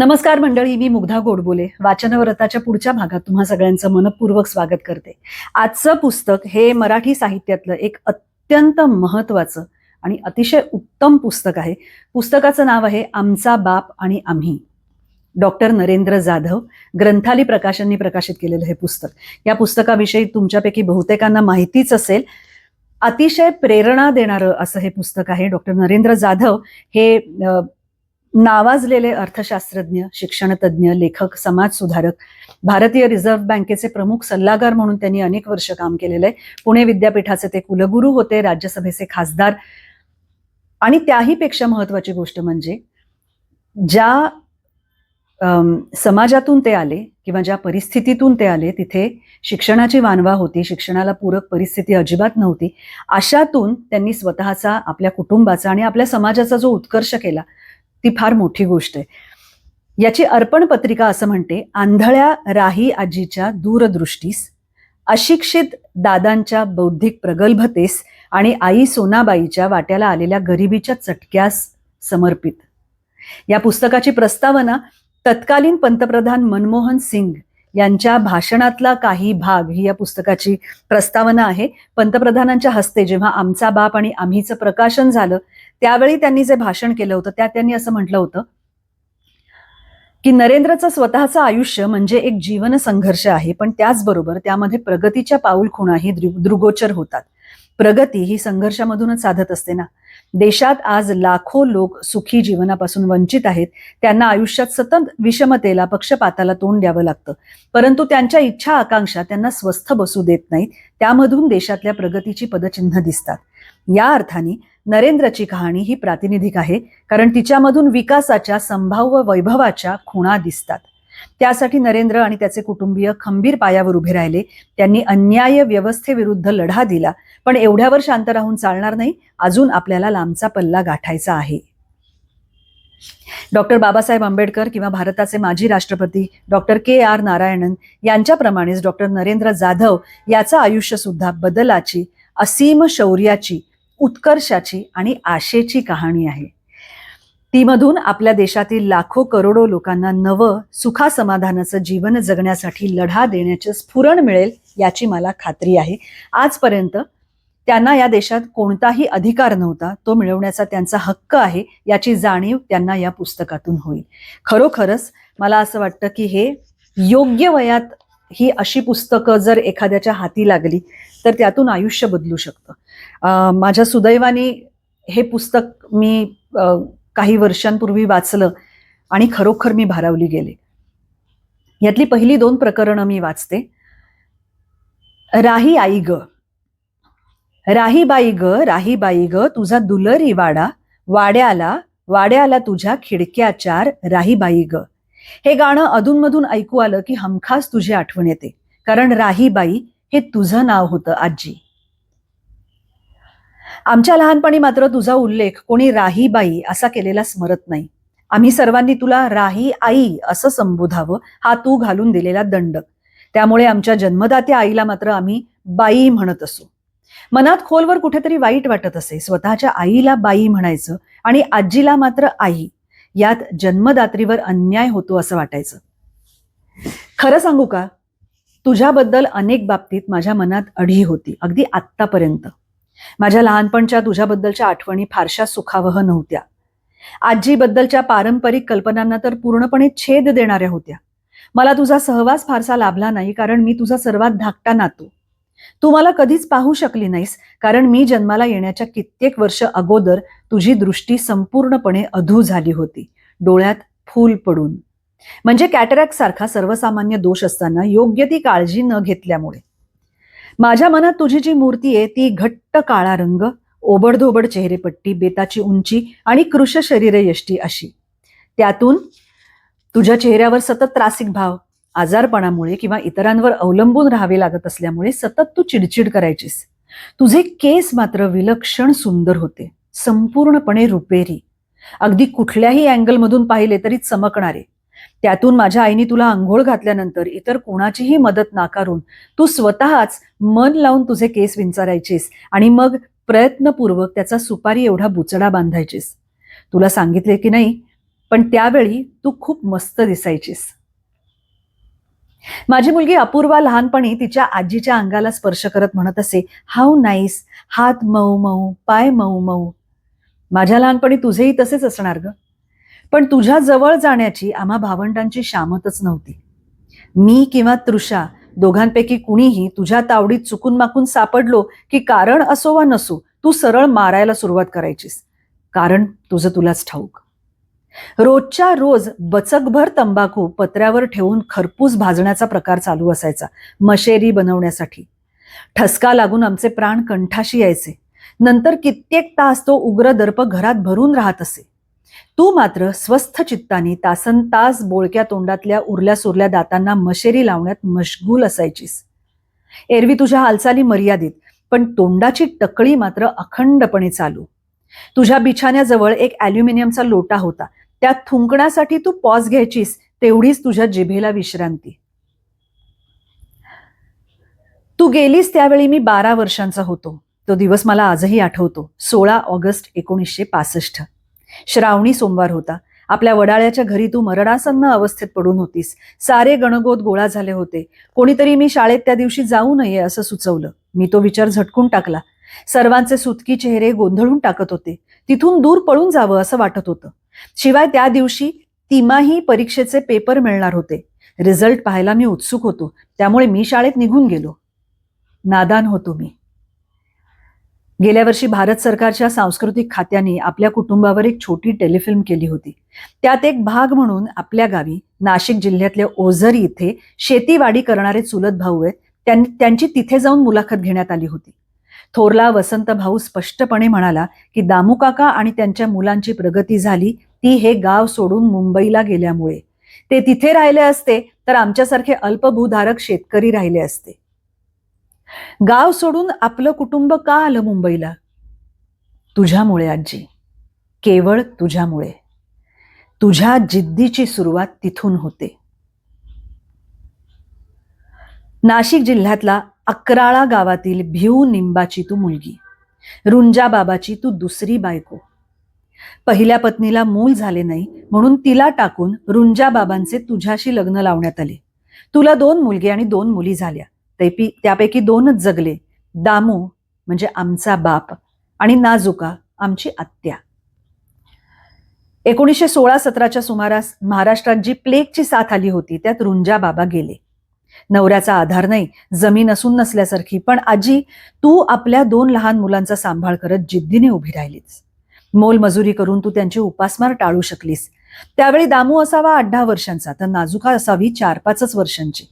नमस्कार मंडळी, मी मुग्धा गोडबोले वाचनव्रताच्या पुढच्या भागात तुम्हा सगळ्यांचं मनपूर्वक स्वागत करते. आजचं पुस्तक हे मराठी साहित्यातलं एक अत्यंत महत्वाचं आणि अतिशय उत्तम पुस्तक आहे. पुस्तकाचं नाव आहे आमचा बाप आणि आम्ही. डॉक्टर नरेंद्र जाधव ग्रंथाली प्रकाशननी प्रकाशित केलेलं हे पुस्तक. या पुस्तकाविषयी तुमच्यापैकी बहुतेकांना माहितीच असेल. अतिशय प्रेरणा देणारं असं हे पुस्तक आहे. डॉक्टर नरेंद्र जाधव हे नावाजलेले अर्थशास्त्रज्ञ, शिक्षणतज्ञ, लेखक, समाज सुधारक, भारतीय रिझर्व्ह बँकेचे प्रमुख सल्लागार म्हणून त्यांनी अनेक वर्ष काम केलेलं आहे. पुणे विद्यापीठाचे ते कुलगुरू होते, राज्यसभेचे खासदार. आणि त्याही पेक्षा महत्वाची गोष्ट म्हणजे ज्या समाजातून ते आले किंवा ज्या परिस्थितीतून ते आले तिथे शिक्षणाची वानवा होती, शिक्षणाला पूरक परिस्थिती अजिबात नव्हती. अशातून त्यांनी स्वतःचा, आपल्या कुटुंबाचा आणि आपल्या समाजाचा जो उत्कर्ष केला ती फार मोठी गोष्ट आहे. याची अर्पण पत्रिका असं म्हणते, आंधळ्या राही आजीच्या दूरदृष्टीस, अशिक्षित दादांच्या बौद्धिक प्रगल्भतेस आणि आई सोनाबाईच्या वाट्याला आलेल्या गरिबीच्या चटक्यास समर्पित. या पुस्तकाची प्रस्तावना तत्कालीन पंतप्रधान मनमोहन सिंग यांच्या भाषणातला काही भाग ही या पुस्तकाची प्रस्तावना आहे. पंतप्रधानांच्या हस्ते जेव्हा आमचा बाप आणि आम्हीचं प्रकाशन झालं त्यावेळी त्यांनी जे भाषण केलं होतं त्यात त्यांनी असं म्हटलं होतं की नरेंद्रचं स्वतःचं आयुष्य म्हणजे एक जीवन संघर्ष आहे, पण त्याचबरोबर त्यामध्ये प्रगतीच्या पाऊलखुणाही दृगोचर होतात. प्रगती ही संघर्षामधूनच साधत असते ना. देशात आज लाखो लोक सुखी जीवनापासून वंचित आहेत. त्यांना आयुष्यात सतत विषमतेला, पक्षपाताला तोंड द्यावं लागतं, परंतु त्यांच्या इच्छा आकांक्षा त्यांना स्वस्थ बसू देत नाहीत. त्यामधून देशातल्या प्रगतीची पदचिन्ह दिसतात. या अर्थाने नरेंद्रची कहाणी ही प्रातिनिधिक आहे, कारण तिच्यामधून विकासाच्या, संभाव्य वैभवाच्या खुणा दिसतात. त्यासाठी नरेंद्र आणि त्याचे कुटुंबीय खंबीर पायावर उभे राहिले. त्यांनी अन्याय व्यवस्थेविरुद्ध लढा दिला, पण एवढ्यावर शांत राहून चालणार नाही. अजून आपल्याला लांबचा पल्ला गाठायचा आहे. डॉक्टर बाबासाहेब आंबेडकर किंवा भारताचे माजी राष्ट्रपती डॉक्टर के.आर. नारायणन यांच्याप्रमाणेच डॉक्टर नरेंद्र जाधव याचं आयुष्य सुद्धा बदलाची, असीम शौर्याची, उत्कर्षाची आणि आशेची कहाणी आहे. तीमधून आपल्या देशातील लाखो करोडो लोकांना नवं सुखासमाधानाचं जीवन जगण्यासाठी लढा देण्याचे स्फुरण मिळेल याची मला खात्री आहे. आजपर्यंत त्यांना या देशात कोणताही अधिकार नव्हता, तो मिळवण्याचा त्यांचा हक्क आहे याची जाणीव त्यांना या पुस्तकातून होईल. खरोखरच मला असं वाटतं की हे योग्य वयात ही अशी पुस्तकं जर एखाद्याच्या हाती लागली तर त्यातून आयुष्य बदलू शकतं. माझ्या सुदैवाने हे पुस्तक मी काही वर्षांपूर्वी वाचलं आणि खरोखर मी भारावली गेले. यातली पहिली 2 प्रकरणं मी वाचते. राही आई ग, राही बाई ग, राही बाई ग, तुझा दुलरी वाडा, वाड्याला वाड्याला तुझ्या खिडक्या 4, राही बाई ग. हे गाणं अधूनमधून ऐकू आलं की हमखास तुझी आठवण येते, कारण राही बाई हे तुझं नाव होतं आजी. आमच्या लहानपणी मात्र तुझा उल्लेख कोणी राहीबाई असा केलेला स्मरत नाही. आम्ही सर्वांनी तुला राही आई असं संबोधावं हा तू घालून दिलेला दंड. त्यामुळे आमच्या जन्मदात्या आईला मात्र आम्ही बाई म्हणत असू. मनात खोलवर कुठेतरी वाईट वाटत असे. स्वतःच्या आईला बाई म्हणायचं आणि आजीला मात्र आई. यात जन्मदात्रीवर अन्याय होतो असं वाटायचं. खरं सांगू का, तुझ्याबद्दल अनेक बाबतीत माझ्या मनात अढी होती, अगदी आत्तापर्यंत. माझ्या लहानपणच्या तुझ्याबद्दलच्या आठवणी फारशा सुखावह नव्हत्या. आजीबद्दलच्या पारंपरिक कल्पनांना तर पूर्णपणे छेद देणाऱ्या होत्या. मला तुझा सहवास फारसा लाभला नाही, कारण मी तुझा सर्वात धाकटा नातू. तू मला कधीच पाहू शकली नाहीस, कारण मी जन्माला येण्याच्या कित्येक वर्ष अगोदर तुझी दृष्टी संपूर्णपणे अधू झाली होती, डोळ्यात फूल पडून. म्हणजे कॅटरॅक्ट सारखा सर्वसामान्य दोष असताना योग्य ती काळजी न घेतल्यामुळे. माझ्या मनात तुझी जी मूर्ती आहे ती घट्ट काळा रंग, ओबडधोबड चेहरेपट्टी, बेताची उंची आणि कृश शरीर यष्टी अशी. त्यातून तुझ्या चेहऱ्यावर सतत त्रासिक भाव, आजारपणामुळे किंवा इतरांवर अवलंबून राहावे लागत असल्यामुळे सतत तू चिडचिड करायचीस. तुझे केस मात्र विलक्षण सुंदर होते, संपूर्णपणे रुपेरी, अगदी कुठल्याही अँगलमधून पाहिले तरी चमकणारे. त्यातून माझ्या आईने तुला आंघोळ घातल्यानंतर इतर कोणाचीही मदत नाकारून तू स्वतःच मन लावून तुझे केस विंचारायचीस आणि मग प्रयत्नपूर्वक त्याचा सुपारी एवढा बुचडा बांधायचीस. तुला सांगितले की नाही, पण त्यावेळी तू खूप मस्त दिसायचीस. माझी मुलगी अपूर्वा लहानपणी तिच्या आजीच्या अंगाला स्पर्श करत म्हणत असे, हाऊ नाईस, हात मऊ मऊ, पाय मऊ मऊ. माझ्या लहानपणी तुझेही तसेच असणार ग. पण तुझ्या जवळ जाण्याची आम्हा भावंडांची शामतच नव्हती. मी किंवा तृषा दोघांपैकी कुणीही तुझ्या तावडीत चुकून माकून सापडलो की कारण असो वा नसो तू सरळ मारायला सुरुवात करायचीस. कारण तुझं तुलाच ठाऊक. रोजच्या रोज बचकभर तंबाखू पत्र्यावर ठेवून खरपूस भाजण्याचा प्रकार चालू असायचा मशेरी बनवण्यासाठी. ठसका लागून आमचे प्राण कंठाशी यायचे. नंतर कित्येक तास तो उग्र दर्प घरात भरून राहत असे. तू मात्र स्वस्थ चित्तानी तासन तास बोळक्या तोंडातल्या उरल्या सुरल्या दातांना मशेरी लावण्यात मशगूल असायचीस. एरवी तुझ्या हालचाली मर्यादित, पण तोंडाची टकळी मात्र अखंडपणे चालू. तुझ्या बिछाण्याजवळ एक ॲल्युमिनियमचा लोटा होता. त्यात थुंकण्यासाठी तू पॉज घ्यायचीस, तेवढीच तुझ्या जिभेला विश्रांती. तू गेलीस त्यावेळी मी 12 वर्षांचा होतो. तो दिवस मला आजही आठवतो. 16 ऑगस्ट 1965. श्रावणी सोमवार होता. आपल्या वडाळ्याच्या घरी तू मरणासन्न अवस्थेत पडून होतीस. सारे गणगोत गोळा झाले होते. कोणीतरी मी शाळेत त्या दिवशी जाऊ नये असं सुचवलं. मी तो विचार झटकून टाकला. सर्वांचे सुतकी चेहरे गोंधळून टाकत होते. तिथून दूर पळून जावं असं वाटत होतं. शिवाय त्या दिवशी तिमाही परीक्षेचे पेपर मिळणार होते. रिझल्ट पाहायला मी उत्सुक होतो. त्यामुळे मी शाळेत निघून गेलो. नादान होतो मी. गेल्या वर्षी भारत सरकारच्या सांस्कृतिक खात्याने आपल्या कुटुंबावर एक छोटी टेलिफिल्म केली होती. त्यात एक भाग म्हणून आपल्या गावी नाशिक जिल्ह्यातल्या ओझर इथे शेतीवाडी करणारे चुलत भाऊ आहेत. त्यांची तिथे जाऊन मुलाखत घेण्यात आली होती. थोरला वसंत भाऊ स्पष्टपणे म्हणाला की दामू काका आणि त्यांच्या मुलांची प्रगती झाली ती हे गाव सोडून मुंबईला गेल्यामुळे. ते तिथे राहिले असते तर आमच्यासारखे अल्पभूधारक शेतकरी राहिले असते. गाव सोडून आपलं कुटुंब का आलं मुंबईला? तुझ्यामुळे आजी, केवळ तुझ्यामुळे. तुझ्या जिद्दीची सुरुवात तिथून होते. नाशिक जिल्ह्यातला अकराळा गावातील भिऊ निंबाची तू मुलगी, रुंजा बाबाची तू दुसरी बायको. पहिल्या पत्नीला मूल झाले नाही म्हणून तिला टाकून रुंजा बाबांचे तुझ्याशी लग्न लावण्यात आले. तुला 2 मुलगे आणि 2 मुली झाल्या. त्यापैकी 2च जगले. दामू म्हणजे आमचा बाप आणि नाजुका आमची आत्या. 1916-17च्या सुमारास महाराष्ट्रात जी प्लेगची साथ आली होती त्यात रुंजा बाबा गेले. नवऱ्याचा आधार नाही, जमीन असून नसल्यासारखी. पण आजी, तू आपल्या 2 लहान मुलांचा सांभाळ करत जिद्दीने उभी राहिलीस. मोलमजुरी करून तू त्यांची उपासमार टाळू शकलीस. त्यावेळी दामू असावा 8-10 वर्षांचा तर नाजुका असावी 4-5 वर्षांची.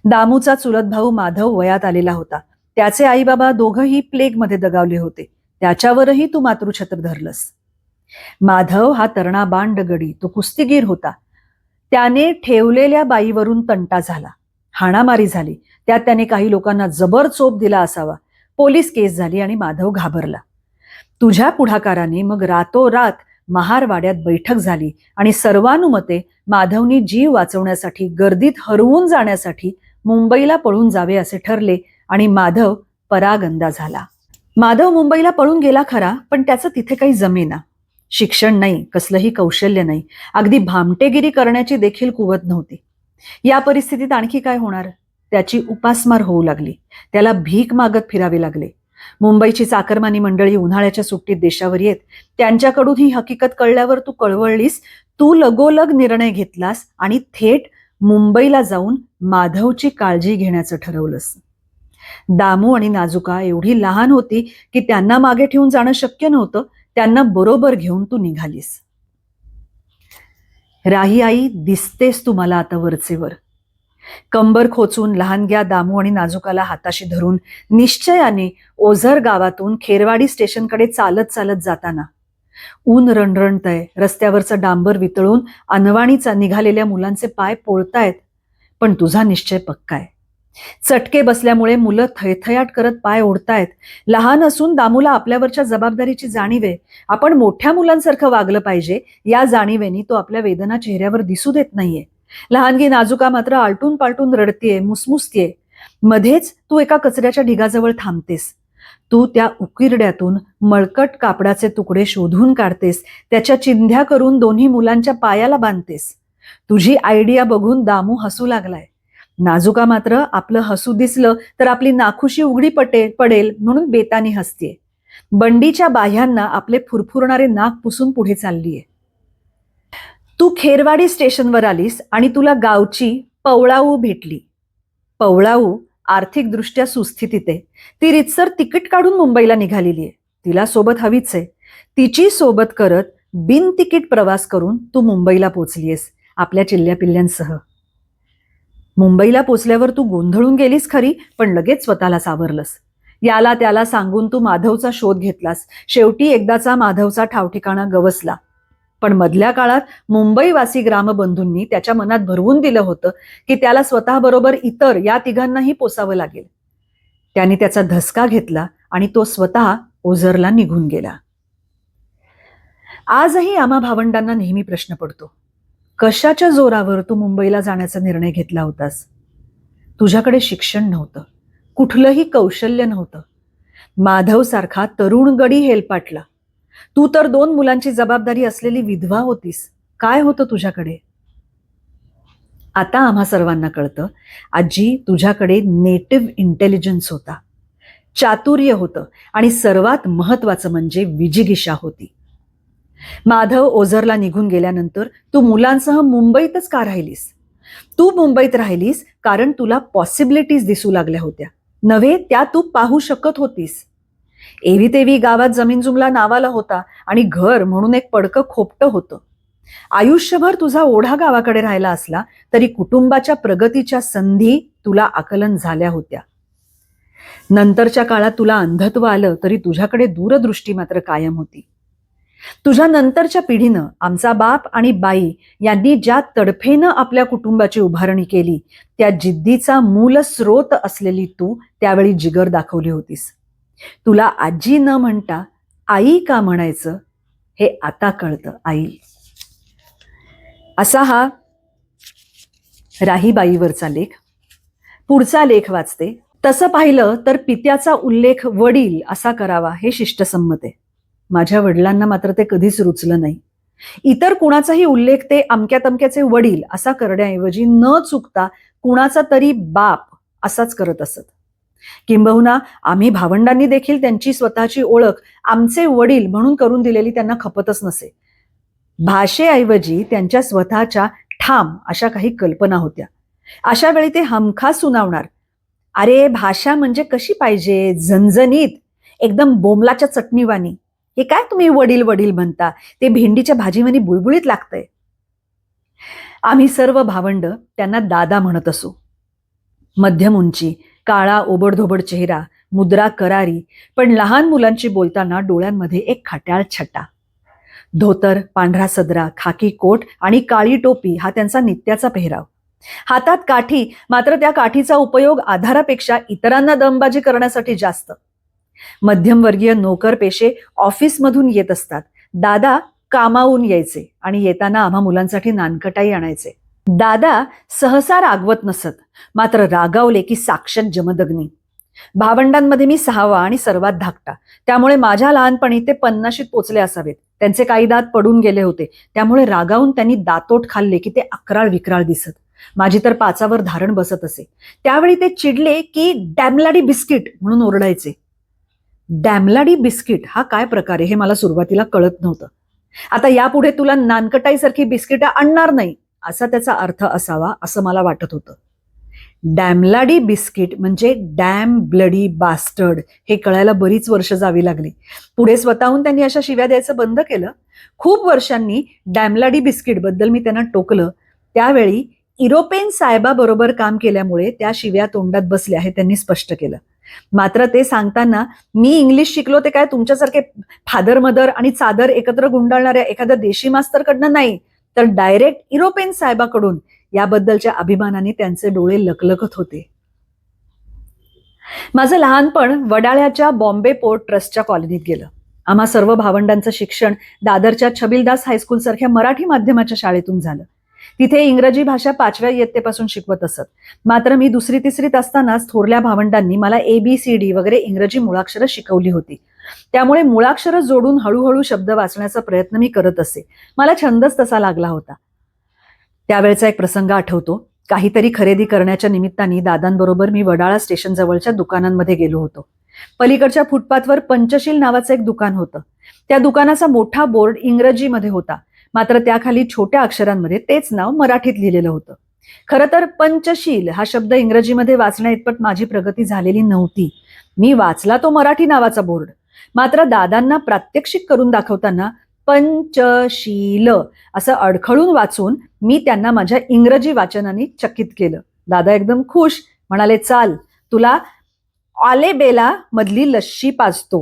दामूचा चुलत भाऊ माधव वयात आलेला होता. त्याचे आई बाबा दोघंही प्लेगमध्ये दगावले होते. त्याच्यावरही तू मातृछत्र धरलंस. माधव हा तरणा बांडगडी, तो कुस्तीगीर होता. त्याने ठेवलेल्या बाईवरून तंटा झाला. हाणामारी झाली. त्यात त्याने काही लोकांना जबर चोप दिला असावा. पोलीस केस झाली आणि माधव घाबरला. तुझ्या पुढाकाराने मग रातोरात महारवाड्यात बैठक झाली आणि सर्वानुमते माधवनी जीव वाचवण्यासाठी, गर्दीत हरवून जाण्यासाठी मुंबईला पळून जावे असे ठरले आणि माधव परागंदा झाला. माधव मुंबईला पळून गेला खरा, पण त्याचं तिथे काही जमेना. शिक्षण नाही, कसलंही कौशल्य नाही, अगदी भामटेगिरी करण्याची देखील कुवत नव्हती. या परिस्थितीत आणखी काय होणार? त्याची उपासमार होऊ लागली. त्याला भीक मागत फिरावे लागले. मुंबईची चाकरमानी मंडळी उन्हाळ्याच्या सुट्टीत देशावर येत. त्यांच्याकडून ही हकीकत कळल्यावर तू कळवळलीस. तू लगोलग निर्णय घेतलास आणि थेट मुंबईला जाऊन माधवची काळजी घेण्याचं ठरवलंस. दामू आणि नाजुका एवढी लहान होती की त्यांना मागे ठेवून जाणं शक्य नव्हतं. त्यांना बरोबर घेऊन तू निघालीस. राही आई, दिसतेस तू मला आता वरचेवर. कंबर खोचून लहानग्या दामू आणि नाजुकाला हाताशी धरून निश्चयाने ओझर गावातून खेरवाडी स्टेशनकडे चालत चालत जाताना ऊन रणरणतय. रस्त्यावरचं डांबर वितळून अनवाणीचा निघालेल्या मुलांचे पाय पोळतायत. पण तुझा निश्चय पक्का आहे. चटके बसल्यामुळे मुलं थैथयाट करत पाय ओढतायत. लहान असून दामूला आपल्यावरच्या जबाबदारीची जाणीव आहे. आपण मोठ्या मुलांसारखं वागलं पाहिजे या जाणीवेनी तो आपल्या वेदना चेहऱ्यावर दिसू देत नाहीये. लहानगी नाजुका मात्र आलटून पालटून रडतीये, मुसमुसतीये. मध्येच तू एका कचऱ्याच्या ढिगाजवळ थांबतेस. तू त्या उकिरड्यातून मळकट कापडाचे तुकडे शोधून काढतेस, त्याच्या चिंध्या करून दोन्ही मुलांच्या पायाला बांधतेस. तुझी आयडिया बघून दामू हसू लागलाय. नाजुका मात्र आपलं हसू दिसलं तर आपली नाखुशी उघडी पडेल म्हणून बेतानी हसतेय. बंडीच्या बाह्यांना आपले फुरफुरणारे नाक पुसून पुढे चाललीये. तू खेरवाडी स्टेशनवर आलीस आणि तुला गावची पवळाऊ भेटली. पवळाऊ आर्थिकदृष्ट्या सुस्थितीत आहे. ती रितसर तिकीट काढून मुंबईला निघालेली आहे. तिला सोबत हवीच आहे. तिची सोबत करत बिन तिकीट प्रवास करून तू मुंबईला पोचलीयस आपल्या चिल्ल्या पिल्ल्यांसह. मुंबईला पोचल्यावर तू गोंधळून गेलीस खरी, पण लगेच स्वतःला सावरलंस. याला त्याला सांगून तू माधवचा शोध घेतलास. शेवटी एकदाचा माधवचा ठावठिकाणा गवसला. पण मधल्या काळात मुंबईवासी ग्रामबंधूंनी त्याच्या मनात भरवून दिलं होतं की त्याला स्वतःबरोबर इतर या तिघांनाही पोसावं लागेल. त्याने त्याचा धसका घेतला आणि तो स्वतः ओझरला निघून गेला. आजही आम्हा भावंडांना नेहमी प्रश्न पडतो, कशाच्या जोरावर तू मुंबईला जाण्याचा निर्णय घेतला होतास? तुझ्याकडे शिक्षण नव्हतं, कुठलंही कौशल्य नव्हतं. माधव सारखा तरुण गडी हेलपाटला. तू तर 2 मुलांची जबाबदारी असलेली विधवा होतीस. काय होतं तुझ्याकडे? आता आम्हा सर्वांना कळतं, आजी, तुझ्याकडे नेटिव्ह इंटेलिजन्स होता, चातुर्य होतं आणि सर्वात महत्वाचं म्हणजे विजिगिषा होती. माधव ओझरला निघून गेल्यानंतर तू मुलांसह मुंबईतच का राहिलीस? तू मुंबईत राहिलीस कारण तुला पॉसिबिलिटीज दिसू लागल्या होत्या. नव्हे, त्या तू पाहू शकत होतीस. एवी तेवी गावात जमीन जुमला नावाला होता आणि घर म्हणून एक पडकं खोपटं होतं. आयुष्यभर तुझा ओढा गावाकडे राहिला असला तरी कुटुंबाच्या प्रगतीच्या संधी तुला आकलन झाल्या होत्या. नंतरच्या काळात तुला अंधत्व आलं तरी तुझ्याकडे दूरदृष्टी मात्र कायम होती. तुझ्या नंतरच्या पिढीनं, आमचा बाप आणि बाई यांनी ज्या तडफेनं आपल्या कुटुंबाची उभारणी केली, त्या जिद्दीचा मूल स्रोत असलेली तू त्यावेळी जिगर दाखवली होतीस. तुला आजी न म्हणता आई का म्हणायचं हे आता कळतं, आई. असा हा राहीबाईवरचा लेख. पुढचा लेख वाचते. तसं पाहिलं तर पित्याचा उल्लेख वडील असा करावा हे शिष्टसंमत आहे. माझ्या वडिलांना मात्र ते कधीच रुचलं नाही. इतर कुणाचाही उल्लेख ते अमक्या तमक्याचे वडील असा करण्याऐवजी न चुकता कुणाचा तरी बाप असाच करत असत. किंबहुना आम्ही भावंडांनी देखील त्यांची स्वतःची ओळख आमचे वडील म्हणून करून दिलेली त्यांना खपतच नसे. भाषेऐवजी त्यांच्या स्वतःच्या ठाम अशा काही कल्पना होत्या. अशा वेळी ते हमखास सुनावणार, अरे भाषा म्हणजे कशी पाहिजे, झणझणीत, एकदम बोमलाच्या चटणीवाणी. हे काय तुम्ही वडील वडील म्हणता, ते भेंडीच्या भाजीवानी बुळबुळीत लागतंय. आम्ही सर्व भावंड त्यांना दादा म्हणत असू. मध्यम उंची, काळा ओबडधोबड चेहरा, मुद्रा करारी, पण लहान मुलांची बोलताना डोळ्यांमध्ये एक खट्याळ छटा. धोतर, पांढरा सदरा, खाकी कोट आणि काळी टोपी हा त्यांचा नित्याचा पेहराव. हातात काठी, मात्र त्या काठीचा उपयोग आधारापेक्षा इतरांना दमबाजी करण्यासाठी जास्त. मध्यमवर्गीय नोकर पेशे ऑफिसमधून येत असतात. दादा कामावून यायचे आणि येताना आम्हा मुलांसाठी नानकटाई आणायचे. दादा सहसा रागवत नसत, मात्र रागावले की साक्षात जमदग्नी. भावंडांमध्ये मी 6वा आणि सर्वात धाकटा, त्यामुळे माझ्या लहानपणी ते 50शीत पोचले असावेत. त्यांचे काही दात पडून गेले होते, त्यामुळे रागावून त्यांनी दातोट खाल्ले की ते अकराळ विक्राळ दिसत. माझी तर पाचावर धारण बसत असे. त्यावेळी ते चिडले की डॅमलाडी बिस्किट म्हणून ओरडायचे. डॅमलाडी बिस्किट हा काय प्रकार आहे हे मला सुरुवातीला कळत नव्हतं. आता यापुढे तुला नानकटाईसारखी बिस्किटं आणणार नाही असा त्याचा अर्थ असावा असं मला वाटत होतं. डॅमलाडी बिस्किट म्हणजे डॅम ब्लडी बास्टर्ड हे कळायला बरीच वर्ष जावी लागली. पुढे स्वतःहून त्यांनी अशा शिव्या द्यायचं बंद केलं. खूप वर्षांनी डॅमलाडी बिस्किट बद्दल मी त्यांना टोकलं. त्यावेळी युरोपियन साहेबाबरोबर काम केल्यामुळे त्या शिव्या तोंडात बसल्या हे त्यांनी स्पष्ट केलं. मात्र ते सांगताना मी इंग्लिश शिकलो ते काय तुमच्यासारखे फादर मदर आणि चादर एकत्र गुंडाळणाऱ्या एखाद्या देशी मास्तरकडनं नाही, तर डायरेक्ट युरोपियन साहेबाकडून, याबद्दलच्या अभिमानाने त्यांचे डोळे लकलकत होते. माझं लहानपण वडाळ्याच्या बॉम्बे पोर्ट ट्रस्टच्या कॉलनीत गेलं. आम्हा सर्व भावंडांचं शिक्षण दादरच्या छबिलदास हायस्कूल सारख्या मराठी माध्यमाच्या शाळेतून झालं. तिथे इंग्रजी भाषा 5व्या इयत्तेपासून शिकवत असत. मात्र मी 2री-3रीत असतानाच थोरल्या भावंडांनी मला ABCD वगैरे इंग्रजी मुळाक्षरं शिकवली होती. त्यामुळे मुळाक्षरं जोडून हळूहळू शब्द वाचण्याचा प्रयत्न मी करत असे. मला छंदच तसा लागला होता. त्यावेळचा एक प्रसंग आठवतो. काहीतरी खरेदी करण्याच्या निमित्ताने दादांबरोबर मी वडाळा स्टेशन जवळच्या दुकानांमध्ये गेलो होतो. पलीकडच्या फुटपाथवर पंचशील नावाचं एक दुकान होतं. त्या दुकानाचा मोठा बोर्ड इंग्रजीमध्ये होता, मात्र त्याखाली छोट्या अक्षरांमध्ये तेच नाव मराठीत लिहिलेलं होतं. खरं तर पंचशील हा शब्द इंग्रजीमध्ये वाचण्या इतपत माझी प्रगती झालेली नव्हती. मी वाचला तो मराठी नावाचा बोर्ड, मात्र दादांना प्रात्यक्षिक करून दाखवताना पंचशील असं अडखळून वाचून मी त्यांना माझ्या इंग्रजी वाचनाने चकित केलं. दादा एकदम खुश, म्हणाले, चाल तुला आलेबेला मधली लस्सी पाजतो.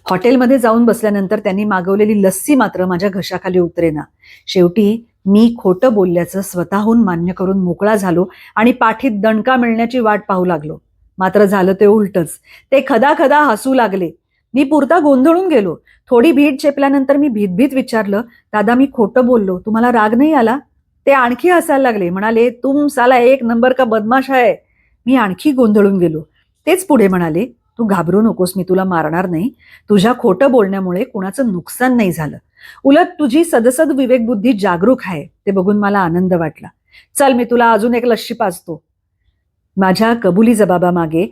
हॉटेलमध्ये जाऊन बसल्यानंतर त्यांनी मागवलेली लस्सी मात्र माझ्या घशाखाली उतरेना. शेवटी मी खोटं बोलल्याचं स्वतःहून मान्य करून मोकळा झालो आणि पाठीत दणका मिळण्याची वाट पाहू लागलो. मात्र झालं ते उलटच. ते खदाखदा हसू लागले. मी पुरता गोंधळून गेलो. थोडी भीड चेपल्यानंतर मी भीतभीत विचारलं, दादा मी खोटं बोललो, तुम्हाला राग नाही आला? ते आणखी हसायला लागले. म्हणाले, तुम साला एक नंबर का बदमाश आहे. मी आणखी गोंधळून गेलो. तेच पुढे म्हणाले, तू घाबरू नकोस, मी तुला मारणार नाही. तुझ्या खोटं बोलण्यामुळे कुणाचं नुकसान नाही झालं. उलट तुझी सदसद विवेकबुद्धी जागरूक आहे, ते बघून मला आनंद वाटला. चल मी तुला अजून एक लस्सी पाजतो. माझ्या कबुली जबाबामागे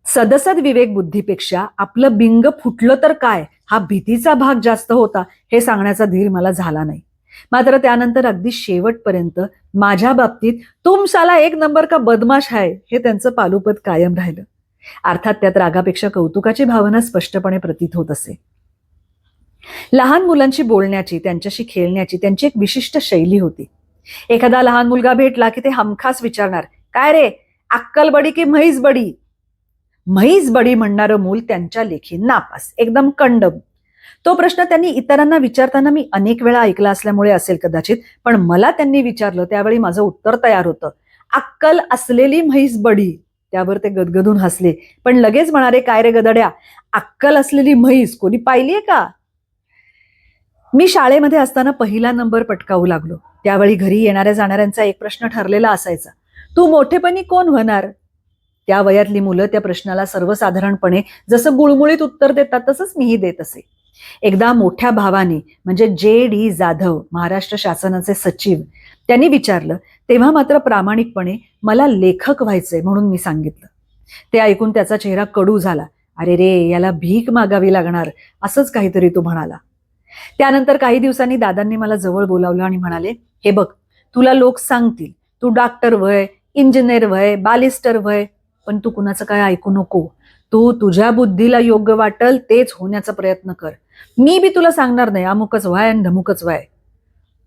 सदसद विवेकबुद्धीपेक्षा आपलं बिंग फुटलं तर काय हा भीतीचा भाग जास्त होता हे सांगण्याचा धीर मला झाला नाही. मात्र त्यानंतर अगदी शेवटपर्यंत माझ्या बाबतीत तुम साला एक नंबर का बदमाश आहे हे त्यांचं पालुपद कायम राहिलं. अर्थात त्यात रागापेक्षा कौतुकाची भावना स्पष्टपणे प्रतीत होत असे. लहान मुलांशी बोलण्याची, त्यांच्याशी खेळण्याची त्यांची एक विशिष्ट शैली होती. एखादा लहान मुलगा भेटला की ते हमखास विचारणार, काय रे, अक्कल बडी की म्हैस बडी? म्हैस बडी म्हणणारं मूल त्यांच्या लेखी नापास, एकदम कंडम. तो प्रश्न त्यांनी इतरांना विचारताना मी अनेक वेळा ऐकला असल्यामुळे असेल कदाचित, पण मला त्यांनी विचारलं त्यावेळी माझं उत्तर तयार होतं, अक्कल असलेली म्हैस बडी. त्यावर ते गदगदून हसले, पण लगेच म्हणाले, काय रे गदड्या, अक्कल असलेली म्हैस कोणी पाहिलीये का? मी शाळेमध्ये असताना पहिला नंबर पटकावू लागलो. त्यावेळी घरी येणाऱ्या जाणाऱ्यांचा एक प्रश्न ठरलेला असायचा, तू मोठेपणी कोण होणार? त्या वयातली मुलं त्या प्रश्नाला सर्वसाधारणपणे जसं गुळमुळीत उत्तर देतात तसंच मीही देत असे. एकदा मोठ्या भावाने म्हणजे JD जाधव, महाराष्ट्र शासनाचे सचिव, त्यांनी विचारलं तेव्हा मात्र प्रामाणिकपणे मला लेखक व्हायचंय म्हणून मी सांगितलं. ते ऐकून त्याचा चेहरा कडू झाला. अरे रे, याला भीक मागावी लागणार असंच काहीतरी तो म्हणाला. त्यानंतर काही दिवसांनी दादांनी मला जवळ बोलावलं आणि म्हणाले, हे बघ, तुला लोक सांगतील तू डॉक्टर व्हय, इंजिनियर व्हय, बालिस्टर व्हय, पण तू कुणाचं काय ऐकू नको. तू तुझ्या बुद्धीला योग्य वाटल तेच होण्याचा प्रयत्न कर. मी बी तुला सांगणार नाही अमुकच व्हाय आणि धमुकच व्हाय.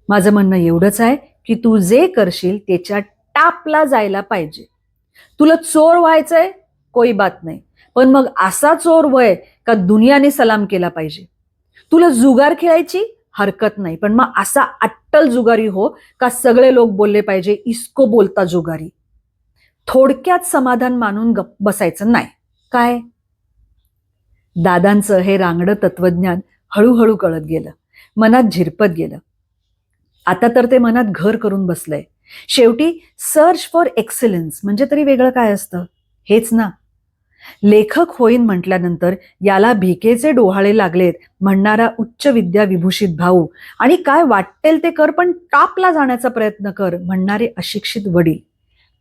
माझं म्हणणं एवढंच आहे की तू जे करशील त्याच्या टापला जायला पाहिजे. तुला चोर व्हायचंय, कोई बात नाही, पण मग असा चोर व्हय का दुनियाने सलाम केला पाहिजे. तुला जुगार खेळायची हरकत नाही, पण मग असा अट्टल जुगारी हो का सगळे लोक बोलले पाहिजे, इसको बोलता जुगारी. थोडक्यात समाधान मानून गप्प बसायचं नाही. काय? दादांचं हे रांगडं तत्वज्ञान हळूहळू कळत गेलं, मनात झिरपत गेलं. आता तर ते मनात घर करून बसलंय. शेवटी सर्च फॉर एक्सलन्स म्हणजे तरी वेगळं काय असतं? हेच ना. लेखक होईन म्हटल्यानंतर याला भिकेचे डोहाळे लागलेत म्हणणारा उच्च विद्या विभूषित भाऊ आणि काय वाटेल ते कर पण टॉपला जाण्याचा प्रयत्न कर म्हणणारे अशिक्षित वडील,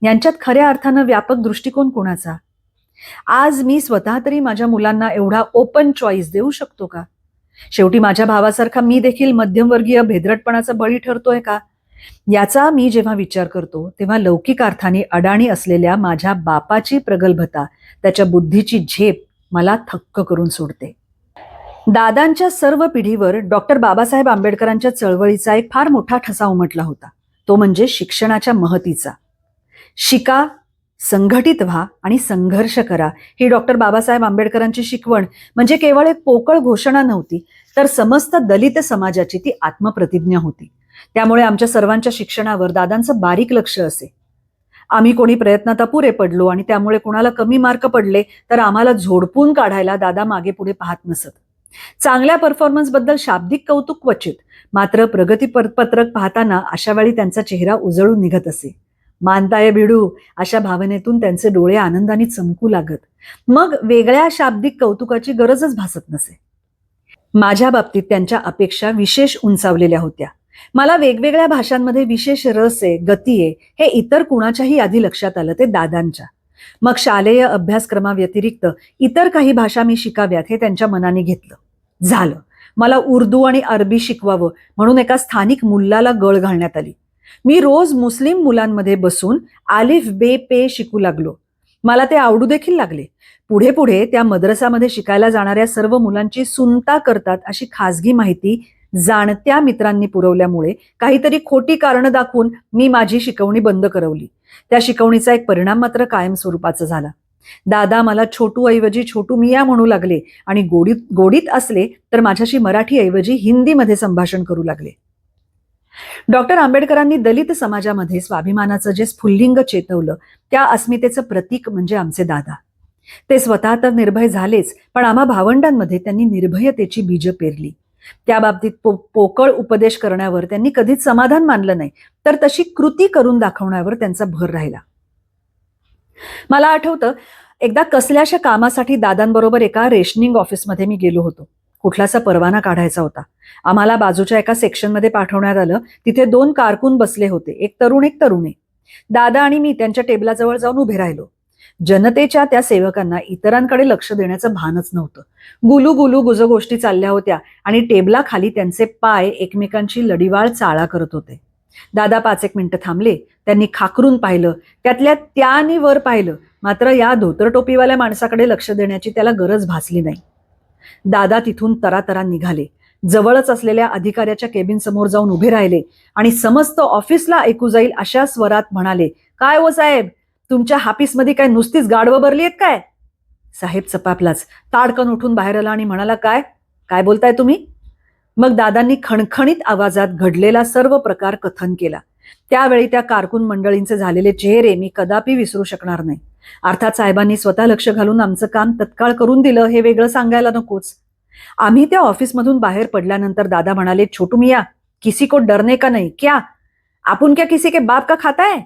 यांच्यात खऱ्या अर्थानं व्यापक दृष्टिकोन कोणाचा? आज मी स्वतः तरी माझ्या मुलांना एवढा ओपन चॉईस देऊ शकतो का? शेवटी माझ्या भावासारखा मी देखील मध्यमवर्गीय भेदरटपणाचा बळी ठरतोय का? याचा मी जेव्हा विचार करतो तेव्हा लौकिक अर्थाने अडाणी असलेल्या माझ्या बापाची प्रगल्भता, त्याच्या बुद्धीची झेप मला थक्क करून सोडते. दादांच्या सर्व पिढीवर डॉक्टर बाबासाहेब आंबेडकरांच्या चळवळीचा एक फार मोठा ठसा उमटला होता. तो म्हणजे शिक्षणाच्या महतीचा. शिका, संघटित व्हा आणि संघर्ष करा ही डॉक्टर बाबासाहेब आंबेडकरांची शिकवण म्हणजे केवळ एक पोकळ घोषणा नव्हती, तर समस्त दलित समाजाची ती आत्मप्रतिज्ञा होती. त्यामुळे आमच्या सर्वांच्या शिक्षणावर दादांचं बारीक लक्ष असे. आम्ही कोणी प्रयत्नात अपुरे पडलो आणि त्यामुळे कोणाला कमी मार्क पडले तर आम्हाला झोडपून काढायला दादा मागे पुढे पाहत नसत. चांगल्या परफॉर्मन्सबद्दल शाब्दिक कौतुक क्वचित, मात्र पत्रक पाहताना अशा वेळी त्यांचा चेहरा उजळून निघत असे. मानताय भिडू, अशा भावनेतून त्यांचे डोळे आनंदाने चमकू लागत. मग वेगळ्या शाब्दिक कौतुकाची गरजच भासत नसे. माझ्या बाबतीत त्यांच्या अपेक्षा विशेष उंचावलेल्या होत्या. मला वेगवेगळ्या भाषांमध्ये विशेष रस आहे, गती आहे, हे इतर कुणाच्याही आधी लक्षात आलं ते दादांच्या. मग शालेय अभ्यासक्रमाव्यतिरिक्त इतर काही भाषा मी शिकाव्यात हे त्यांच्या मनाने घेतलं. झालं. मला उर्दू आणि अरबी शिकवावं म्हणून एका स्थानिक मुल्लाला गळ घालण्यात आली. मी रोज मुस्लिम मुलांमध्ये बसून आलिफ बे पे शिकू लागलो. मला ते आवडू देखील लागले. पुढे पुढे त्या मद्रसामध्ये शिकायला जाणाऱ्या सर्व मुलांची सुनता करतात अशी खासगी माहिती जाणत्या मित्रांनी पुरवल्यामुळे काहीतरी खोटी कारणं दाखवून मी माझी शिकवणी बंद करवली. त्या शिकवणीचा एक परिणाम मात्र कायम स्वरूपाचा झाला. दादा मला छोटू ऐवजी छोटू मिया म्हणू लागले आणि गोडीत असले तर माझ्याशी मराठी ऐवजी हिंदीमध्ये संभाषण करू लागले. डॉक्टर आंबेडकरांनी दलित समाजामध्ये स्वाभिमानाचं जे स्फुल्लिंग चेतवलं त्या अस्मितेचं प्रतीक म्हणजे आमचे दादा. ते स्वतः तर निर्भय झालेच, पण आम्हा भावंडांमध्ये त्यांनी निर्भयतेची बीज पेरली. त्या बाबतीत पोकळ उपदेश करण्यावर त्यांनी कधीच समाधान मानलं नाही, तर तशी कृती करून दाखवण्यावर त्यांचा भर राहिला. मला आठवतं, एकदा कसल्याशा कामासाठी दादांबरोबर एका रेशनिंग ऑफिसमध्ये मी गेलो होतो. कुठलासा परवाना काढायचा होता. आम्हाला बाजूच्या एका सेक्शनमध्ये पाठवण्यात आलं. तिथे 2 कारकून बसले होते, एक तरुण एक तरुणी. दादा आणि मी त्यांच्या टेबलाजवळ जाऊन उभे राहिलो. जनतेच्या त्या सेवकांना इतरांकडे लक्ष देण्याचं भानच नव्हतं. गुलू गुलू गुजगोष्टी चालल्या होत्या आणि टेबलाखाली त्यांचे पाय एकमेकांची लढीवाळ चाळा करत होते. दादा 5 एक मिनिटं थांबले. त्यांनी खाकरून पाहिलं, त्यातल्या त्याने वर पाहिलं, मात्र या धोतर टोपीवाल्या माणसाकडे लक्ष देण्याची त्याला गरज भासली नाही. दादा तिथून तरातरा निघाले. जवळच असलेल्या अधिकाऱ्याच्या केबिन समोर जाऊन उभे राहिले आणि समस्त ऑफिसला ऐकू जाईल अशा स्वरात म्हणाले, काय हो साहेब, तुमच्या हाफिसमध्ये काय नुसतीच गाढवं भरली आहेत काय? साहेब चपापलाच, ताडकन उठून बाहेर आला आणि म्हणाला, काय काय बोलताय तुम्ही? मग दादांनी खणखणीत आवाजात घडलेला सर्व प्रकार कथन केला. त्यावेळी त्या कारकून मंडळींचे झालेले चेहरे मी कदापि विसरू शकणार नाही. अर्थात साहेबांनी स्वतः लक्ष घालून आमचं काम तत्काळ करून दिलं हे वेगळं सांगायला नकोच. आम्ही त्या ऑफिसमधून बाहेर पडल्यानंतर दादा म्हणाले, छोटू मिया, किसी को डरने का नहीं क्या? आपण क्या किसी के बाप का खाता है?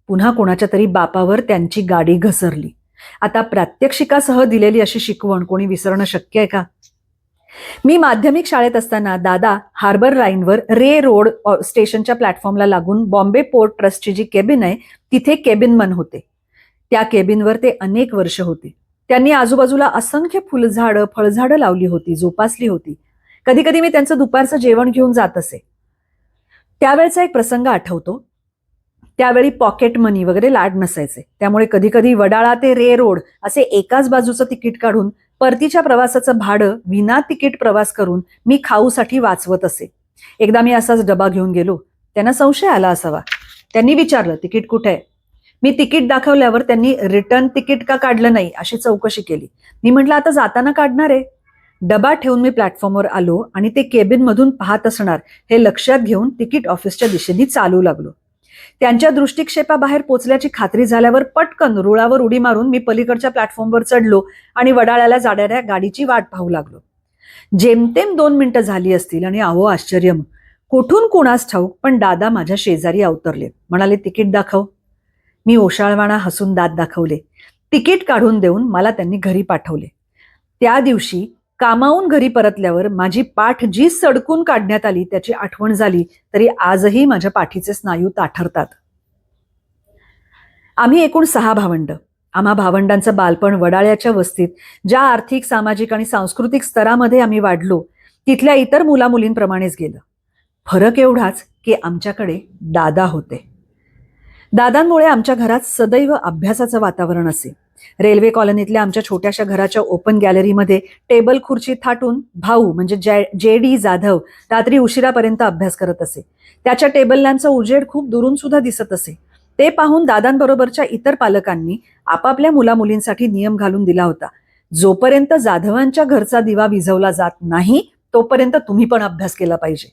पुन्हा कोणाच्या तरी बापावर त्यांची गाडी घसरली. आता प्रात्यक्षिकासह दिलेली अशी शिकवण कोणी विसरणं शक्य आहे का? मी माध्यमिक शाळेत असताना दादा हार्बर लाईनवर रे रोड स्टेशनच्या प्लॅटफॉर्मला लागून बॉम्बे पोर्ट ट्रस्टची जी केबिन आहे तिथे केबिनमन होते. त्या केबिनवर ते अनेक वर्ष होते. त्यांनी आजूबाजूला असंख्य फुलझाडं फळझाडं लावली होती, जोपासली होती. कधी कधी मी त्यांचं दुपारचं जेवण घेऊन जात असे. त्यावेळचा एक प्रसंग आठवतो. त्यावेळी पॉकेट मनी वगैरे लाड नसायचे, त्यामुळे कधी कधी वडाळा ते रे रोड असे एकाच बाजूचं तिकीट काढून परतीच्या प्रवासाचं भाडं विना तिकीट प्रवास करून मी खाऊसाठी वाचवत असे. एकदा मी असाच डबा घेऊन गेलो. त्यांना संशय आला असावा. त्यांनी विचारलं, तिकीट कुठे आहे? मी तिकीट दाखवल्यावर त्यांनी रिटर्न तिकीट का काढलं नाही अशी चौकशी केली. मी म्हटलं, आता जाताना काढणार आहे. डबा ठेवून मी प्लॅटफॉर्मवर आलो आणि ते केबिनमधून पाहत असणार हे लक्षात घेऊन तिकीट ऑफिसच्या दिशेने चालू लागलो. त्यांच्या दृष्टिक्षेपाबाहेर पोचल्याची खात्री झाल्यावर पटकन रुळावर उडी मारून मी पलीकडच्या प्लॅटफॉर्मवर चढलो आणि वडाळ्याला जाणाऱ्या गाडीची वाट पाहू लागलो. जेमतेम 2 मिनिटं झाली असतील आणि अहो आश्चर्य, कुठून कुणास ठाऊक पण दादा माझ्या शेजारी अवतरले. म्हणाले, तिकीट दाखव. मी ओशाळवाणा हसून दात दाखवले. तिकीट काढून देऊन मला त्यांनी घरी पाठवले. त्या दिवशी कामावून घरी परतल्यावर माझी पाठ जी सडकून काढण्यात आली त्याची आठवण झाली तरी आजही माझ्या पाठीचे स्नायू ताठरतात. आम्ही एकूण 6 भावंड. आम्हा भावंडांचं बालपण वडाळ्याच्या वस्तीत ज्या आर्थिक, सामाजिक आणि सांस्कृतिक स्तरामध्ये आम्ही वाढलो तिथल्या इतर मुलामुलींप्रमाणेच गेलं. फरक एवढाच की आमच्याकडे दादा होते. दादांमुळे आमच्या घरात सदैव अभ्यासाचं वातावरण असे. रेल्वे कॉलनीतल्या आमच्या छोट्याशा घराच्या ओपन गॅलरीमध्ये टेबल खुर्ची थाटून भाऊ म्हणजे जे.डी. जाधव रात्री उशिरापर्यंत अभ्यास करत असे. त्याच्या टेबल लॅम्पचा उजेड खूप दुरून सुद्धा दिसत असे. ते पाहून दादांबरोबरच्या इतर पालकांनी आपापल्या मुलामुलींसाठी नियम घालून दिला होता, जोपर्यंत जाधवांच्या घरचा दिवा विझवला जात नाही तोपर्यंत तुम्ही पण अभ्यास केला पाहिजे.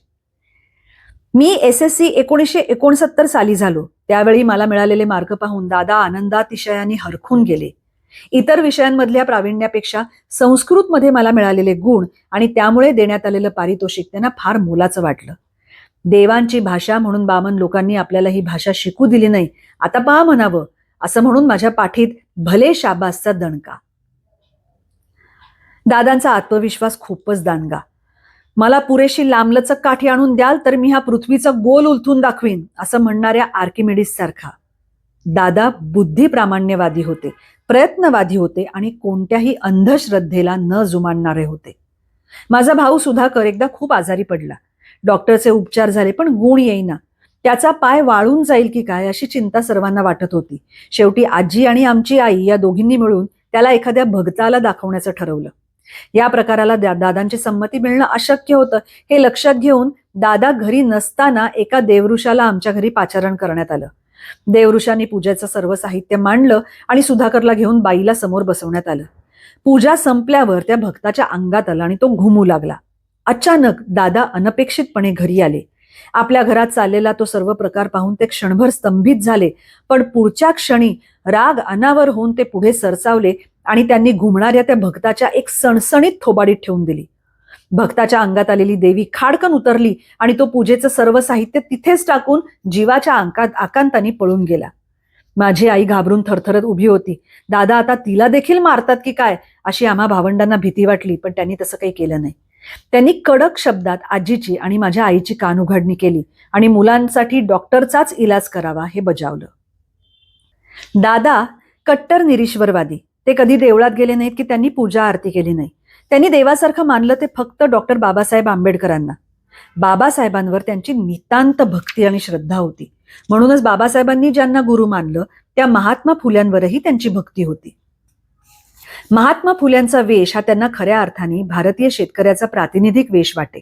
मी SSC 1969 साली झालो. त्यावेळी मला मिळालेले मार्क पाहून दादा आनंदातिशयाने हरखून गेले. इतर विषयांमधल्या प्रावीण्यापेक्षा संस्कृतमध्ये मला मिळालेले गुण आणि त्यामुळे देण्यात आलेलं पारितोषिक त्यांना फार मोलाचं वाटलं. देवांची भाषा म्हणून बामण लोकांनी आपल्याला ही भाषा शिकू दिली नाही, आता पहा म्हणावं, असं म्हणून माझ्या पाठीत भले शाबासचा दणका. दादांचा आत्मविश्वास खूपच दांडगा. मला पुरेशी लांबलचक काठी आणून द्याल तर मी हा पृथ्वीचा गोल उलथून दाखवीन, असं म्हणणाऱ्या आर्किमिडीस सारखा. दादा बुद्धिप्रामाण्यवादी होते, प्रयत्नवादी होते आणि कोणत्याही अंधश्रद्धेला न जुमानणारे होते. माझा भाऊ सुधाकर एकदा खूप आजारी पडला. डॉक्टरचे उपचार झाले पण गुण येईना. त्याचा पाय वाळून जाईल की काय अशी चिंता सर्वांना वाटत होती. शेवटी आजी आणि आमची आई या दोघींनी मिळून त्याला एखाद्या भक्ताला दाखवण्याचं ठरवलं. या प्रकाराला दादांची संमती मिळणं अशक्य होतं हे लक्षात घेऊन दादा घरी नसताना एका देवऋषाला आमच्या घरी पाचारण करण्यात आलं. देवऋषांनी पूजेचं सर्व साहित्य मांडलं आणि सुधाकरला घेऊन बाईला समोर बसवण्यात आलं. पूजा संपल्यावर त्या भक्ताच्या अंगात आला आणि तो घुमू लागला. अचानक दादा अनपेक्षितपणे घरी आले. आपल्या घरात चाललेला तो सर्व प्रकार पाहून ते क्षणभर स्तंभित झाले, पण पुढच्या क्षणी राग अनावर होऊन ते पुढे सरसावले आणि त्यांनी घुमणाऱ्या त्या भक्ताच्या एक सणसणीत थोबाडीत ठेवून दिली. भक्ताच्या अंगात आलेली देवी खाडकन उतरली आणि तो पूजेचं सर्व साहित्य तिथेच टाकून जीवाच्या आकांताने पळून गेला. माझी आई घाबरून थरथरत उभी होती. दादा आता तिला देखील मारतात की काय अशी आम्हा भावंडांना भीती वाटली, पण त्यांनी तसं काही केलं नाही. त्यांनी कडक शब्दात आजीची आणि माझ्या आईची कानउघाडणी केली आणि मुलांसाठी डॉक्टरचाच इलाज करावा हे बजावलं. दादा कट्टर निरीश्वरवादी. ते कधी देवळात गेले नाहीत की त्यांनी पूजा आरती केली नाही. त्यांनी देवासारखं मानलं ते फक्त डॉक्टर बाबासाहेब आंबेडकरांना. बाबासाहेबांवर त्यांची नितांत भक्ती आणि श्रद्धा होती. म्हणूनच बाबासाहेबांनी ज्यांना गुरु मानलं त्या महात्मा फुल्यांवरही त्यांची भक्ती होती. महात्मा फुल्यांचा वेश हा त्यांना खऱ्या अर्थाने भारतीय शेतकऱ्याचा प्रातिनिधिक वेश वाटे.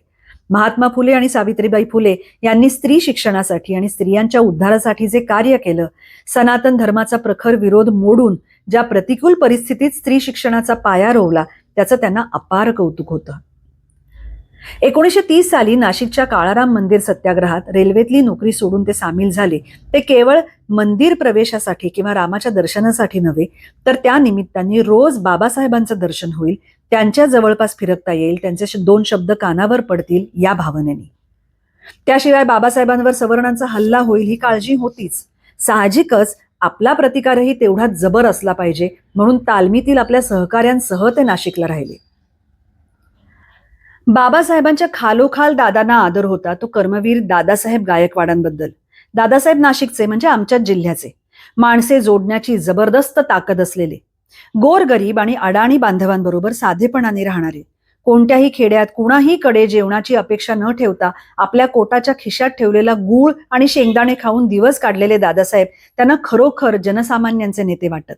महात्मा फुले आणि सावित्रीबाई फुले यांनी स्त्री शिक्षणासाठी आणि स्त्रियांच्या उद्धारासाठी जे कार्य केलं, सनातन धर्माचा प्रखर विरोध मोडून ज्या प्रतिकूल परिस्थितीत स्त्री शिक्षणाचा पाया रोवला, त्याचं त्यांना अपार कौतुक होतं. 1930 साली नाशिकच्या काळाराम मंदिर सत्याग्रहात रेल्वेतली नोकरी सोडून ते सामील झाले. ते केवळ मंदिर प्रवेशासाठी किंवा रामाच्या दर्शनासाठी नव्हे, तर त्या निमित्ताने रोज बाबासाहेबांचं दर्शन होईल, त्यांच्या जवळपास फिरकता येईल, त्यांचे 2 शब्द कानावर पडतील या भावनेने. त्याशिवाय बाबासाहेबांवर सवर्णांचा हल्ला होईल ही काळजी होतीच. साहजिकच आपला प्रतिकारही तेवढा जबर असला पाहिजे, म्हणून तालमीतील आपल्या सहकाऱ्यांसह ते नाशिकला राहिले. बाबासाहेबांच्या खालोखाल दादांना आदर होता तो कर्मवीर दादासाहेब गायकवाडांबद्दल. दादासाहेब नाशिकचे म्हणजे आमच्याच जिल्ह्याचे, माणसे जोडण्याची जबरदस्त ताकद असलेले, गोरगरीब आणि अडाणी बांधवांबरोबर साधेपणाने राहणारे, कोणत्याही खेड्यात कुणाही कडे जेवणाची अपेक्षा न ठेवता आपल्या कोटाच्या खिशात ठेवलेला गूळ आणि शेंगदाणे खाऊन दिवस काढलेले दादासाहेब त्यांना खरोखर जनसामान्यांचे नेते वाटत.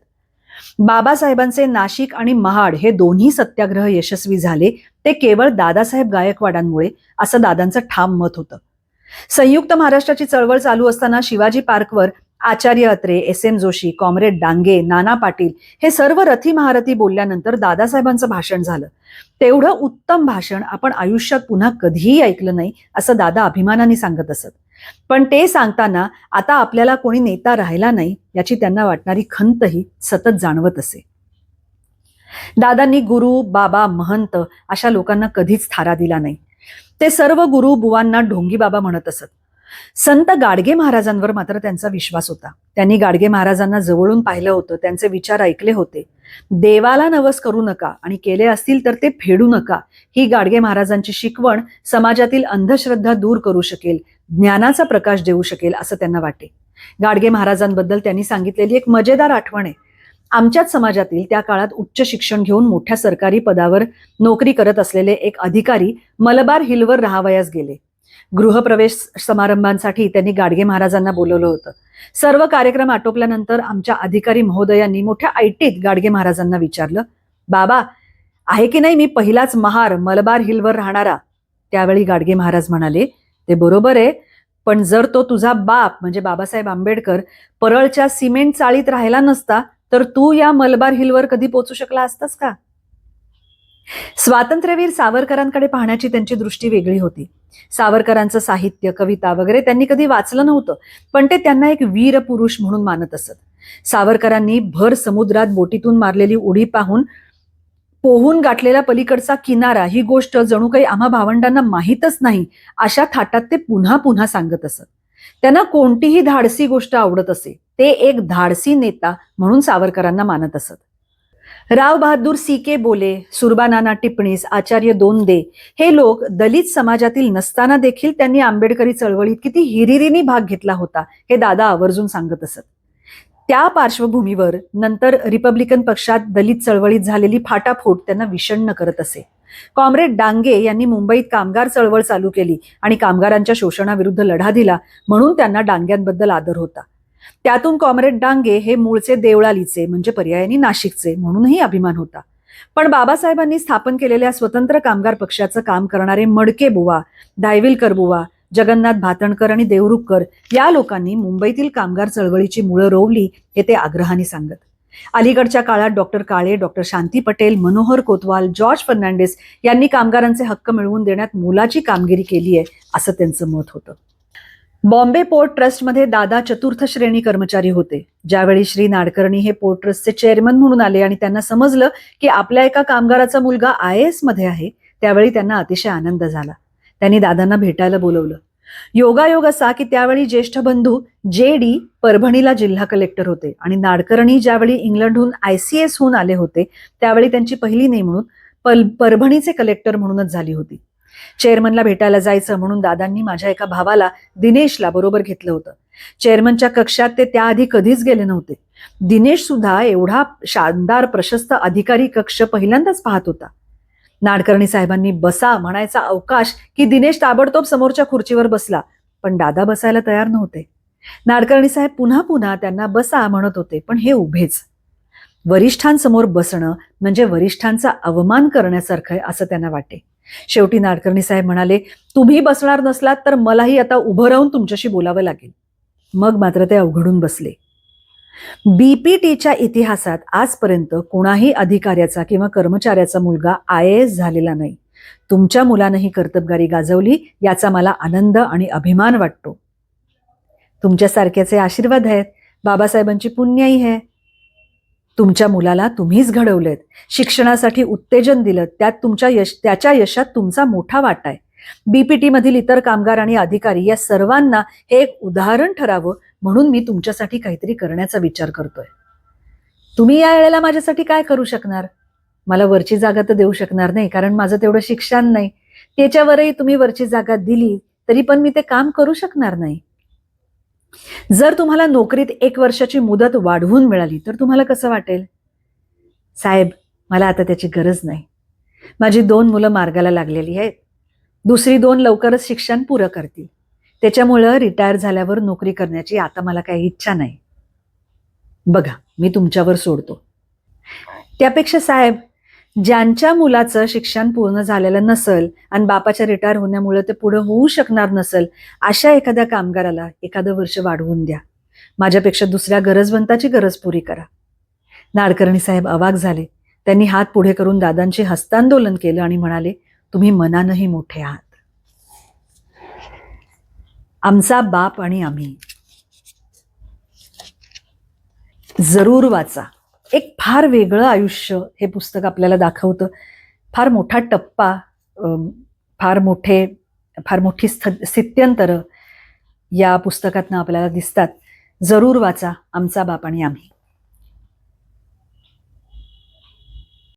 बाबासाहेबांचे नाशिक आणि महाड हे दोन्ही सत्याग्रह यशस्वी झाले ते केवळ दादासाहेब गायकवाडांमुळे, असं दादांचं ठाम मत होतं. संयुक्त महाराष्ट्राची चळवळ चालू असताना शिवाजी पार्कवर आचार्य अत्रे, एस.एम. जोशी, कॉम्रेड डांगे, नाना पाटील हे सर्व रथी महारथी बोलल्यानंतर दादासाहेबांचं भाषण झालं. तेवढं उत्तम भाषण आपण आयुष्यात पुन्हा कधीही ऐकलं नाही, असं दादा अभिमानाने सांगत असत. पण ते सांगताना आता आपल्याला कोणी नेता राहिला नाही याची त्यांना वाटणारी खंतही सतत जाणवत असे. दादांनी गुरु, बाबा, महंत अशा लोकांना कधीच थारा दिला नाही. ते सर्व गुरु बुवांना ढोंगी बाबा म्हणत असत. संत गाडगे महाराजांवर मात्र त्यांचा विश्वास होता. त्यांनी गाडगे महाराजांना जवळून पाहिलं होतं, त्यांचे विचार ऐकले होते. देवाला नवस करू नका आणि केले असतील तर ते फेडू नका, ही गाडगे महाराजांची शिकवण समाजातील अंधश्रद्धा दूर करू शकेल, ज्ञानाचा प्रकाश देऊ शकेल असं त्यांना वाटे. गाडगे महाराजांबद्दल त्यांनी सांगितलेली एक मजेदार आठवण आहे. आमच्याच समाजातील त्या काळात उच्च शिक्षण घेऊन मोठ्या सरकारी पदावर नोकरी करत असलेले एक अधिकारी मलबार हिलवर राहावयास गेले. गृहप्रवेश समारंभांसाठी त्यांनी गाडगे महाराजांना बोलवलं होतं. सर्व कार्यक्रम आटोपल्यानंतर आमच्या अधिकारी महोदयांनी मोठ्या ऐटीत गाडगे महाराजांना विचारलं, बाबा आहे की नाही मी पहिलाच महार मलबार हिलवर राहणारा? त्यावेळी गाडगे महाराज म्हणाले, ते बरोबर आहे, पण जर तो तुझा बाप म्हणजे बाबासाहेब आंबेडकर परळच्या सिमेंट चाळीत राहिला नसता तर तू या मलबार हिलवर कधी पोहोचू शकला असतास का? स्वातंत्र्यवीर सावरकरांकडे पाहण्याची त्यांची दृष्टी वेगळी होती. सावरकरांचं साहित्य, कविता वगैरे त्यांनी कधी वाचलं नव्हतं, पण ते त्यांना एक वीर पुरुष म्हणून मानत असत. सावरकरांनी भर समुद्रात बोटीतून मारलेली उडी पाहून पोहून गाठलेला पलीकडचा किनारा ही गोष्ट जणू काही आम्हा भावंडांना माहीतच नाही अशा थाटात ते पुन्हा पुन्हा सांगत असत. त्यांना कोणतीही धाडसी गोष्ट आवडत असे. ते एक धाडसी नेता म्हणून सावरकरांना मानत असत. राव बहादूर सीके बोले, सुरबानाना टिपणीस, आचार्य दोंदे हे लोक दलित समाजातील नसताना देखील त्यांनी आंबेडकरी चळवळीत किती हिरिरीने भाग घेतला होता हे दादा आवर्जून सांगत असत. त्या पार्श्वभूमीवर नंतर रिपब्लिकन पक्षात दलित चळवळीत झालेली फाटाफूट त्यांना विषण्ण करत असे. कॉम्रेड डांगे यांनी मुंबईत कामगार चळवळ चालू केली आणि कामगारांच्या शोषणाविरुद्ध लढा दिला म्हणून त्यांना डांग्यांबद्दल आदर होता. त्यातून कॉम्रेड डांगे हे मूळचे देवळालीचे म्हणजे पर्यायाने नाशिकचे म्हणूनही अभिमान होता. पण बाबासाहेबांनी स्थापन केलेल्या स्वतंत्र कामगार पक्षाचं काम करणारे मडके बुवा, धायविलकर बुवा, जगन्नाथ भातणकर आणि देवरुखकर या लोकांनी मुंबईतील कामगार चळवळीची मुळं रोवली हे ते आग्रहाने सांगत. अलीकडच्या काळात डॉक्टर काळे, डॉक्टर शांती पटेल, मनोहर कोतवाल, जॉर्ज फर्नांडिस यांनी कामगारांचे हक्क मिळवून देण्यात मोलाची कामगिरी केली आहे असं त्यांचं मत होतं. बॉम्बे पोर्ट ट्रस्टमध्ये दादा चतुर्थ श्रेणी कर्मचारी होते. ज्यावेळी श्री नाडकर्णी हे पोर्ट ट्रस्टचे चेअरमन म्हणून आले आणि त्यांना समजलं की आपल्या एका कामगाराचा मुलगा IAS मध्ये आहे, त्यावेळी त्यांना अतिशय आनंद झाला. त्यांनी दादांना भेटायला बोलवलं. योगायोग असा की त्यावेळी ज्येष्ठ बंधू JD परभणीला जिल्हा कलेक्टर होते आणि नाडकर्णी ज्यावेळी इंग्लंडहून ICS होऊन आले होते त्यावेळी त्यांची पहिली नेमणूक परभणीचे कलेक्टर म्हणूनच झाली होती. चेअरमनला भेटायला जायचं म्हणून दादांनी माझ्या एका भावाला दिनेशला बरोबर घेतलं होतं. चेअरमनच्या कक्षात ते त्याआधी कधीच गेले नव्हते. दिनेश सुद्धा एवढा शानदार प्रशस्त अधिकारी कक्ष पहिल्यांदाच पाहत होता. नाडकर्णी साहेबांनी बसा म्हणायचा अवकाश की दिनेश ताबडतोब समोरच्या खुर्चीवर बसला, पण दादा बसायला तयार नव्हते. नाडकर्णी साहेब पुन्हा पुन्हा त्यांना बसा म्हणत होते, पण हे उभेच. वरिष्ठांसमोर बसणं म्हणजे वरिष्ठांचा अवमान करण्यासारखं आहे असं त्यांना वाटे. शेवटी नाडकर्णी साहेब म्हणाले, तुम्ही बसणार नसलात तर मलाही आता उभं राहून तुमच्याशी बोलावं लागेल. मग मात्र ते अवघडून बसले. BPTच्या इतिहासात आजपर्यंत कोणाही अधिकाऱ्याचा किंवा कर्मचाऱ्याचा मुलगा IAS झालेला नाही. तुमच्या मुलानंही कर्तबगारी गाजवली याचा मला आनंद आणि अभिमान वाटतो. तुमच्यासारख्याचे आशीर्वाद आहेत, बाबासाहेबांची पुण्याई आहे. तुमच्या मुलाला तुम्हीच घडवलेत, शिक्षणासाठी उत्तेजन दिलं, त्याच्या यशात तुमचा मोठा वाटा आहे. BPT मधील इतर कामगार आणि अधिकारी या सर्वांना हे एक उदाहरण ठरावं म्हणून मी तुमच्यासाठी काहीतरी करण्याचा विचार करतोय. तुम्ही या वेळेला माझ्यासाठी काय करू शकणार? मला वरची जागा तर देऊ शकणार नाही कारण माझं तेवढं शिक्षण नाही. त्याच्यावरही तुम्ही वरची जागा दिली तरी पण मी ते काम करू शकणार नाही. जर तुम्हाला नोकरीत 1 वर्षाची मुदत वाढवून मिळाली तर तुम्हाला कसं वाटेल? साहेब, मला आता त्याची गरज नाही. माझी 2 मुलं मार्गाला लागलेली आहेत. दुसरी 2 लवकरच शिक्षण पुरं करतील. त्याच्यामुळं रिटायर झाल्यावर नोकरी करण्याची आता मला काही इच्छा नाही. बघा, मी तुमच्यावर सोडतो. त्यापेक्षा साहेब, ज्यांच्या मुलाचं शिक्षण पूर्ण झालेलं नसेल आणि बापाच्या रिटायर होण्यामुळे ते पुढे होऊ शकणार नसेल अशा एखाद्या कामगाराला एखादं वर्ष वाढवून द्या. माझ्यापेक्षा दुसऱ्या गरजवंताची गरज पुरी करा. नाडकर्णी साहेब अवाक झाले. त्यांनी हात पुढे करून दादांचे हस्तांदोलन केलं आणि म्हणाले, तुम्ही मनानंही मोठे आहात. आमचा बाप आणि आम्ही जरूर वाचा. एक फार वेगळं आयुष्य हे पुस्तक आपल्याला दाखवतं. फार मोठा टप्पा, फार मोठी स्थित्यंतरं या पुस्तकातनं आपल्याला दिसतात. जरूर वाचा आमचा बाप आणि आम्ही.